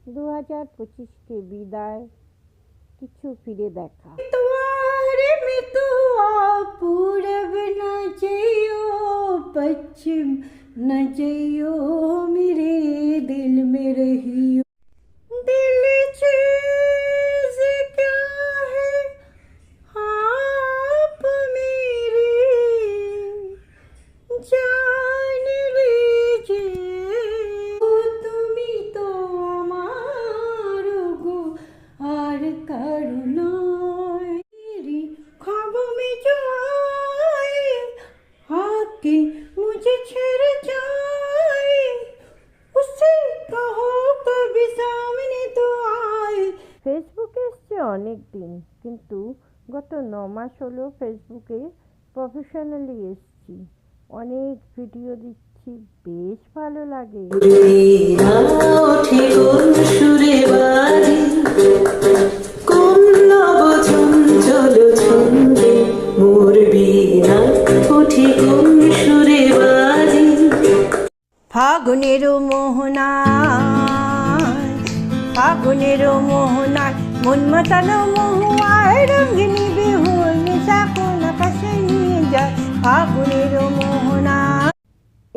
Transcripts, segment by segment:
2025কে বিদায়, কিছু ফিরে দেখা। द्वार में तू आ, पूरब न जइयो, पश्चिम न जइयो, मेरे दिल में रहियो। दिल चीज क्या है आप मेरी जान लीजिए, তুমি তো আমার গো আর কারো নয়। तेरी ख्वाबों में जो आए, आके मुझे छेड़ जाए, उससे कहो कभी सामने तो आए। ফেসবুকে এসছে অনেক দিন, কিন্তু গত 9 মাস হলো ফেসবুকে প্রফেশনালি এসছি। অনেক ভিডিও দিচ্ছি, বেশ ভালো লাগে। ফাগুনেরও মোহনায়, ফাগুনেরও মোহনায়, মন মাতানো মহুয়ায়, রঙ্গিনী বিহুর নেশা কোন আকাশে নিয়ে যায়, ফাগুনেরও মোহনায়।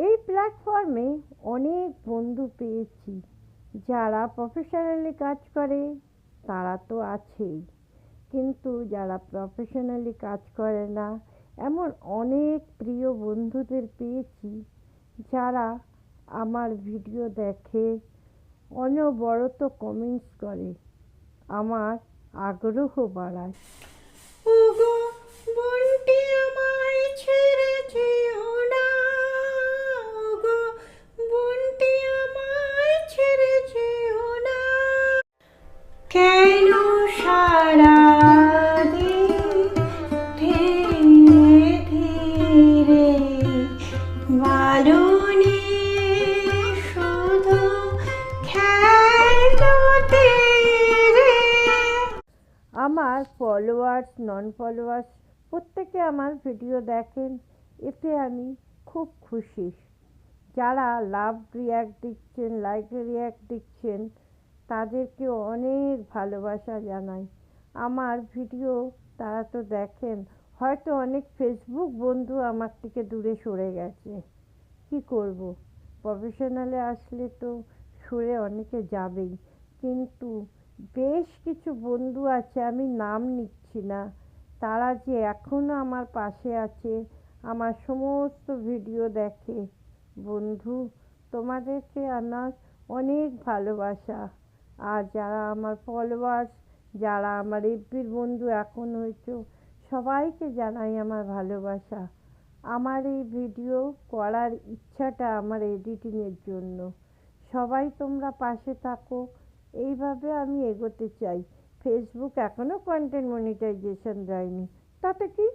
এই প্ল্যাটফর্মে অনেক বন্ধু পেয়েছি, যারা প্রফেশনালি কাজ করে তারা তো আছেই, কিন্তু যারা প্রফেশনালি কাজ করে না এমন অনেক প্রিয় বন্ধুদের পেয়েছি, যারা আমার ভিডিও দেখে, অনবরত কমেন্টস করে, আমার আগ্রহ বাড়ায়। ওগো বনটি আমায় ছেড়ে যেও না, ওগো বনটি আমায় ছেড়ে যেও না, কেন সারাদিন ধীরে ধীরে বালুনি শুধু খেলোতে রে। আমার ফলোয়ার্স, নন ফলোয়ার্স প্রত্যেকে আমার ভিডিও দেখেন, এতে আমি খুব খুশি। যারা লাভ রিয়াক্ট দিচ্ছেন, লাইক রিয়াক্ট দিচ্ছেন, তাদেরকে অনেক ভালোবাসা জানাই। আমার ভিডিও তারা তো দেখেন, হয়তো অনেক ফেসবুক বন্ধু আমার থেকে দূরে সরে গেছে, কি করব, প্রফেশনালে আসলে তো সরে অনেকে যাবেই, কিন্তু বেশ কিছু বন্ধু আছে, আমি নাম নিচ্ছি না, তারা যে এখনও আমার পাশে আছে, আমার সমস্ত ভিডিও দেখে। বন্ধু, তোমাদেরকে আমার অনেক ভালোবাসা। আর যারা আমার ফলোয়ার্স, যারা আমার এফবির বন্ধু এখন হয়েছে, সবাইকে জানাই আমার ভালোবাসা। আমার এই ভিডিও করার ইচ্ছাটা আমার এডিটিংয়ের জন্য। সবাই তোমরা পাশে থাকো, এইভাবে আমি এগোতে চাই। ফেসবুক এখনও কন্টেন্ট মনিটাইজেশন দেয়নি, তাতে কি?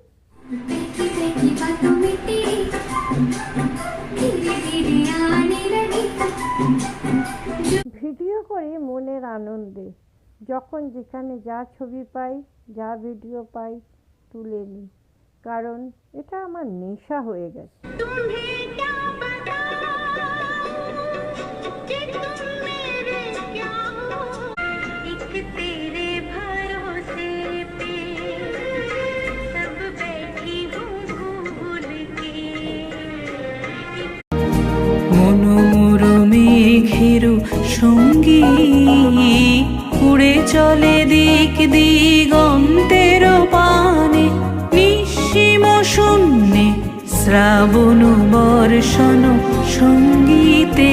ভিডিও করি মনের আনন্দে, যখন যেখানে যা ছবি পাই, যা ভিডিও পাই তুলে নিই, কারণ এটা আমার নেশা হয়ে গেছে। মেঘেরও সঙ্গী উড়ে চলে দিক দিগন্তের পানে, নিঃসীম শূন্যে শ্রাবণ বর্ষণ সঙ্গীতে।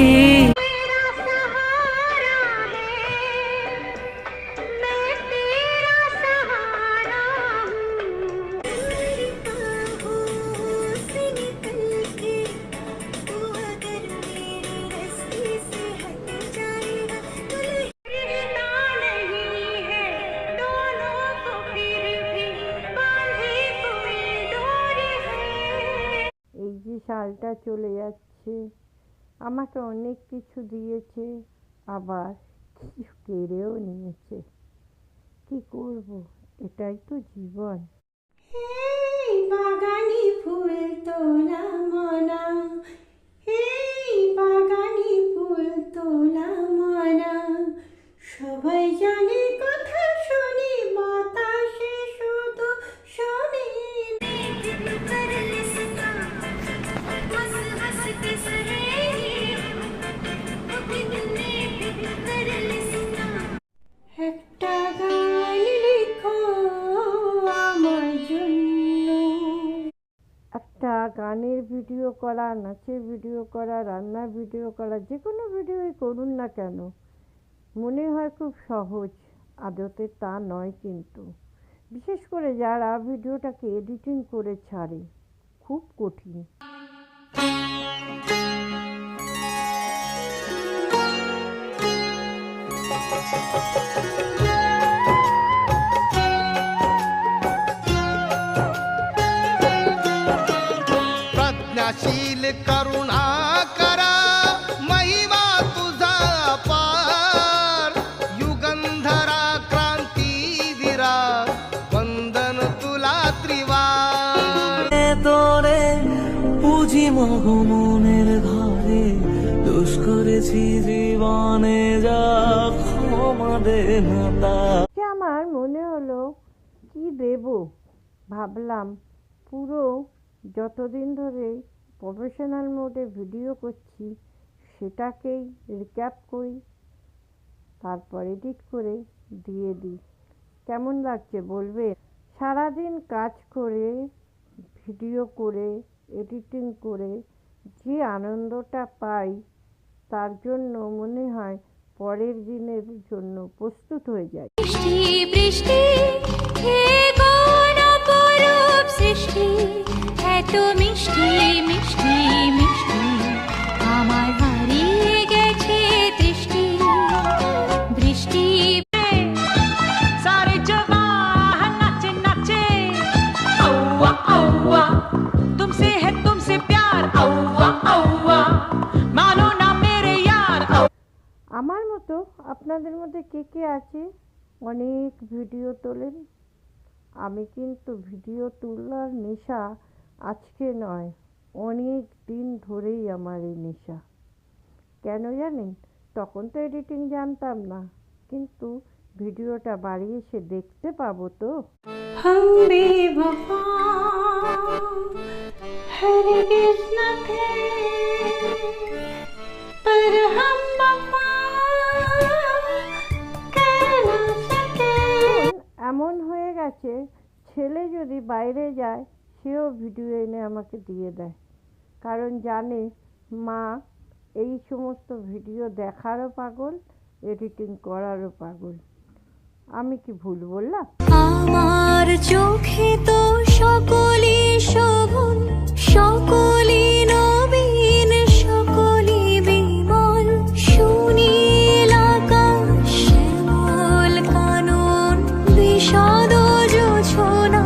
এই যে সালটা চলে যাচ্ছে, আমাকে অনেক কিছু দিয়েছে, আবার কিছু কেড়েও নিয়েছে, কি করব, এটাই তো জীবন। এই বাগানি ফুল তোলা মানা, এই বাগানি ফুল তোলা মানা, গানের ভিডিও করা, নাচের ভিডিও করা, রান্নার ভিডিও করা, যে কোনো ভিডিওই করুন না কেন, মনে হয় খুব সহজ, আদতে তা নয় কিন্তু। বিশেষ করে যারা ভিডিওটাকে এডিটিং করে ছাড়ে, খুব কঠিন। प्रज्ञाशील करुणा करा महिमा तुझा पार युगंधरा क्रांतीवीरा वंदन तुला त्रिवार তোরে পুঁজি মনের ঘরে দোষ করেছি জীবনে যা ক্ষমা দে না তা। আমার মনে হলো কি দেব, ভাবলাম পুরো যতদিন ধরে প্রফেশনাল মোডে ভিডিও করছি সেটাকেই রিক্যাপ করি, তারপর এডিট করে দিয়ে দিই। কেমন লাগছে বলবে? সারাদিন কাজ করে, ভিডিও করে, এডিটিং করে যে আনন্দটা পাই, তার জন্য মনে হয় পরের দিনের জন্য প্রস্তুত হয়ে যায়। বৃষ্টি বৃষ্টি হে কোন অপরূপ সৃষ্টি, এত মিষ্টি মিষ্টি মিষ্টি আমার হারিয়ে গেছে দৃষ্টি। বৃষ্টি सारे जवान नाचे नाचे औवा औवा तुमसे है तुमसे प्यार औवा औवा मानो ना मेरे यार আমার মতো আপনাদের মধ্যে কে কে আছে অনেক ভিডিও তোলেন? আমি কিন্তু ভিডিও তোলার নেশা আজকে নয়, অনেক দিন ধরেই আমার এই নেশা। কেন জানেন? তখন তো এডিটিং জানতাম না, কিন্তু ভিডিওটা বাড়ি এসে দেখতে পাবো তো। हम बेवफा हरगिज़ न थे, पर हम वफा कर न सके। এমন হয়ে গেছে, ছেলে যদি বাইরে যায় সেও ভিডিও এনে আমাকে দিয়ে দেয়, কারণ জানে মা এই সমস্ত ভিডিও দেখারও পাগল, এডিটিং করারও পাগল। আমি কি ভুল বললাম? আমার চোখে তো সকলই শোভন, সকলই নবীন, সকলই বিমল, সুনীল আকাশ, শ্যামল কানন, বিষাদ জোছনা।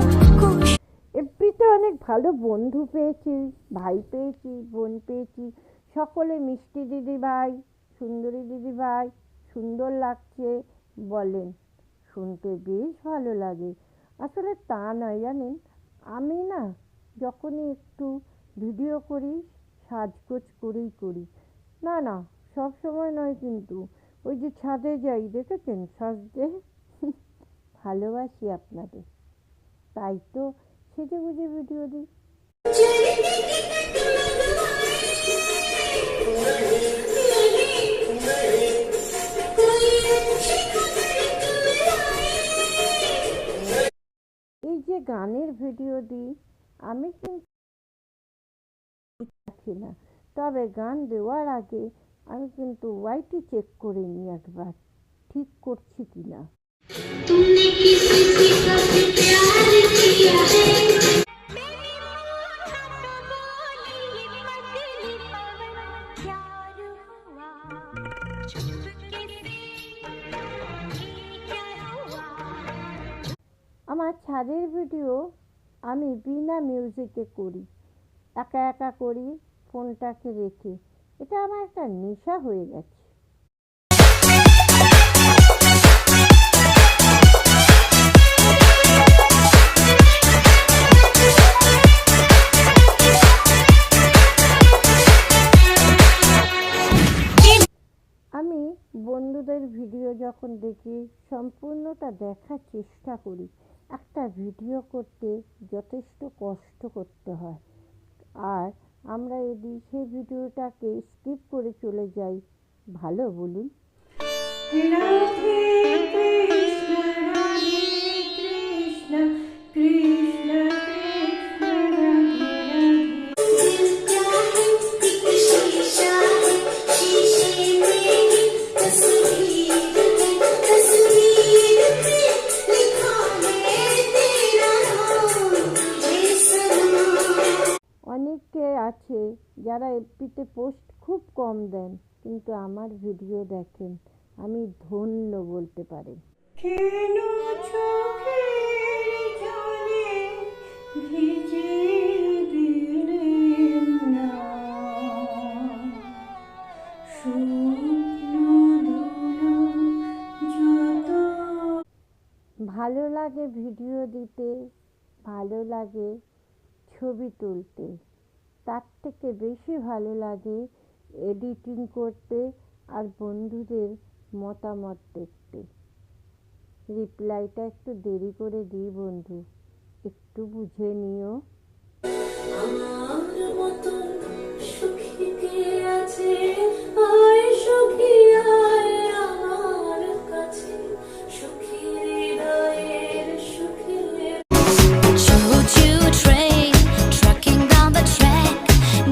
এমনিতে অনেক ভালো বন্ধু পেয়েছি, ভাই পেয়েছি, বোন পেয়েছি, সকলে মিষ্টি দিদি ভাই, সুন্দরী দিদি ভাই, সুন্দর লাগছে বলেন, শুনতে বেশ ভালো লাগে। আসলে তা নয় জানেন, আমি না যখনই একটু ভিডিও করি সাজগোজ করেই করি। না না, সব সময় নয় কিন্তু, ওই যে ছাদে যাই দেখেছেন সাজতে, ভালোবাসি আপনাদের, তাই তো সেজে গুজে ভিডিও দিই। এই যে গানের ভিডিও দিই, আমি কিন্তু রাখি না, তবে গান দেওয়ার আগে আমি কিন্তু ওয়াইটি চেক করে নিই একবার, ঠিক করছি কিনা। तुमने किसी से कब प्यार किया है, मेरी मोहब्बत बोली ये पगली पवन, प्यार हुआ चुपके से, ये क्या हुआ। আমার ছাদের ভিডিও আমি বিনা মিউজিকে করি, একা একা করি ফোনটাকে রেখে। এটা আমার একটা নেশা হয়ে গেছে। আমি বন্ধুদের ভিডিও যখন দেখি সম্পূর্ণটা দেখার চেষ্টা করি। একটা ভিডিও করতে যথেষ্ট কষ্ট করতে হয়, আর আমরা যদি সেই ভিডিওটাকে স্কিপ করে চলে যাই, ভালো বলুন? রাধে কৃষ্ণ রাধে কৃষ্ণ কৃষ্ণ কৃষ্ণ রাধে রাধে। যারা এফবিতে পোস্ট খুব কম দেন কিন্তু আমার ভিডিও দেখেন, আমি ধন্য বলতে পারেন। কেন চোখের জলে ভিজিয়ে দিলেন না শুকনো যত। ভালো লাগে ভিডিও দিতে, ভালো লাগে ছবি তুলতে, তার থেকে বেশি ভালো লাগে এডিটিং করতে আর বন্ধুদের মতামত দেখতে। রিপ্লাইটা একটু দেরি করে দিই বন্ধু, একটু বুঝে নিও। আমার মতো সুখী কে আছে, আয় সুখী আয় আমার কাছে, সুখী হৃদয়ের সুখী। Choo-choo train, trucking down the track.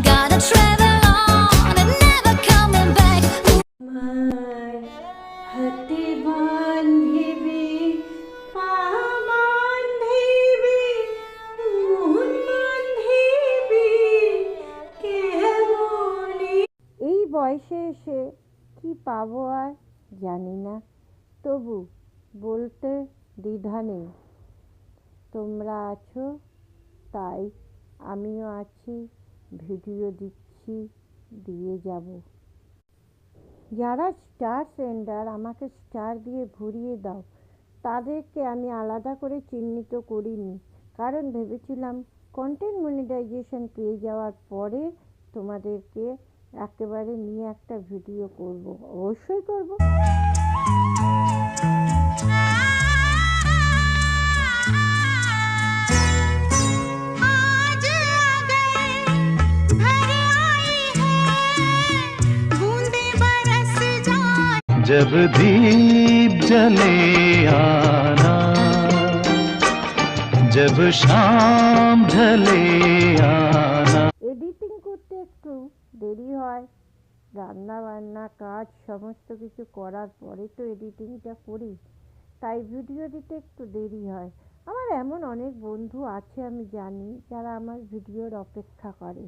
Gotta travel on and never coming back. আমার হাতে বান্ধিবি, পা বান্ধিবি, মন বান্ধিবি কেমনি। এই বয়সে এসে কি পাবো আর জানি না, তবু বলতে দ্বিধা নেই। তোমরা আছো তাই আমিও আছি, ভিডিও দিচ্ছি, দিয়ে যাব। যারা স্টার সেন্ডার আমাকে স্টার দিয়ে ভরিয়ে দাও, তাদেরকে আমি আলাদা করে চিহ্নিত করিনি, কারণ ভেবেছিলাম কন্টেন্ট মনিটাইজেশন পেয়ে যাওয়ার পরে তোমাদেরকে একেবারে নিয়ে একটা ভিডিও করব, অবশ্যই করব। आज अगर घर आई है बूंदे बरस जाए। जब दीप जले आना, जब शाम ढले आना। এডিটিং করতে একটু দেরি হয়, রান্না বান্না কাজ সমস্ত কিছু করার পরে তো এডিটিংটা করি, তাই ভিডিও দিতে একটু দেরি হয়। আমার এমন অনেক বন্ধু আছে আমি জানি যারা আমার ভিডিওর অপেক্ষা করে,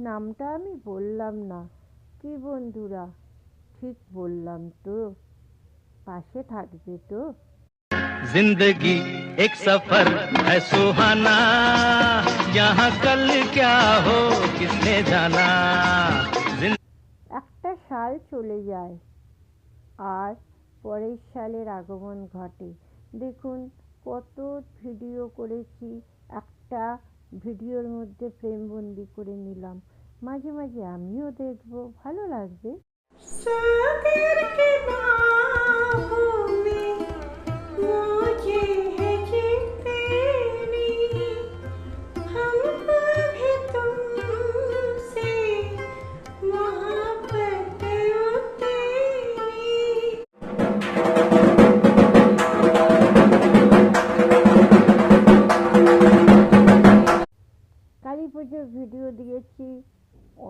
নামটা আমি বললাম না। কি বন্ধুরা, ঠিক বললাম তো? পাশে থাকবে তো? जिंदगी एक सफर है सुहाना, यहाँ कल क्या हो किसने जाना। একটা সাল চলে যায় আর পরের সালের আগমন ঘটে। দেখুন কত ভিডিও করেছি, একটা ভিডিওর মধ্যে ফ্রেমবন্দি করে নিলাম, মাঝে মাঝে আমিও দেখবো, ভালো লাগবে। सागर के बाहों में मौजें हैं जितनी, हमको भी तुमसे मोहब्बत उतनी। কালী পুজোর ভিডিও দিয়েছি,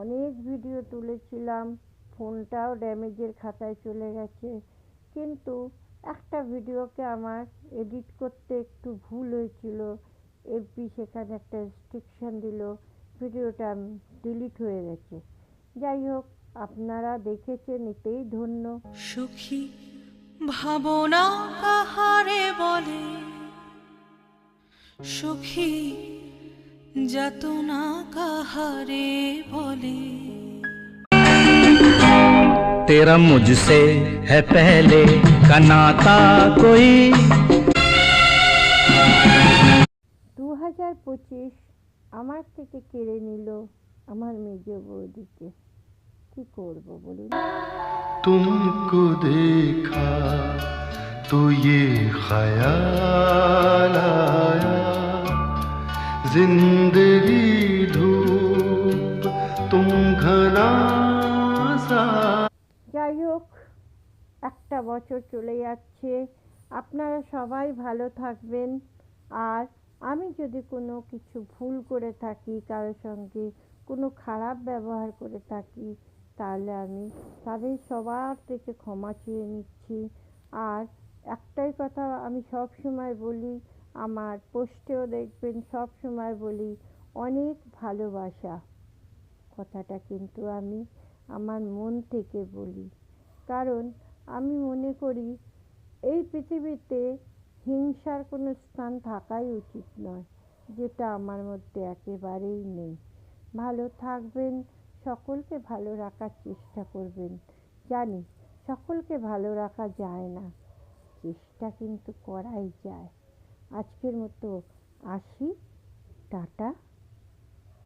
অনেক ভিডিও তুলেছিলাম, ফোনটাও ড্যামেজের খাতায় চলে গেছে, কিন্তু একটা ভিডিওকে আমার এডিট করতে একটু ভুল হয়েছিল, এফবি সেখানে একটা রেস্ট্রিকশন দিল, ভিডিওটা ডিলিট হয়ে গেছে। যাই হোক, আপনারা দেখেছেন, এতেই ধন্য। সুখী ভাবনা কাহারে বলে, সুখী যাতনা কাহারে বলে। तेरा मुझसे है पहले का नाता कोई। 2025 আমার থেকে কেড়ে নিল আমার মেজ বৌদিকে, কি করব বলুন। तुमको देखा तो ये ख्याल आया, जिंदगी धूप तुम घना सा। যাই হোক, একটা বছর চলে যাচ্ছে, আপনারা সবাই ভালো থাকবেন। আর আমি যদি কোনো কিছু ভুল করে থাকি, কারোর সঙ্গে কোনো খারাপ ব্যবহার করে থাকি, তাহলে আমি তাদের সবার থেকে ক্ষমা চেয়ে নিচ্ছি। আর একটাই কথা আমি সব সময় বলি, আমার পোস্টেও দেখবেন সব সময় বলি, অনেক ভালোবাসা। কথাটা কিন্তু আমি আমার মন থেকে বলি, কারণ আমি মনে করি এই পৃথিবীতে হিংসার কোনো স্থান থাকাই উচিত নয়, যেটা আমার মধ্যে একেবারেই নেই। ভালো থাকবেন, সকলকে ভালো রাখার চেষ্টা করবেন। জানি সকলকে ভালো রাখা যায় না, চেষ্টা কিন্তু করাই যায়। আজকের মতো আসি, টাটা।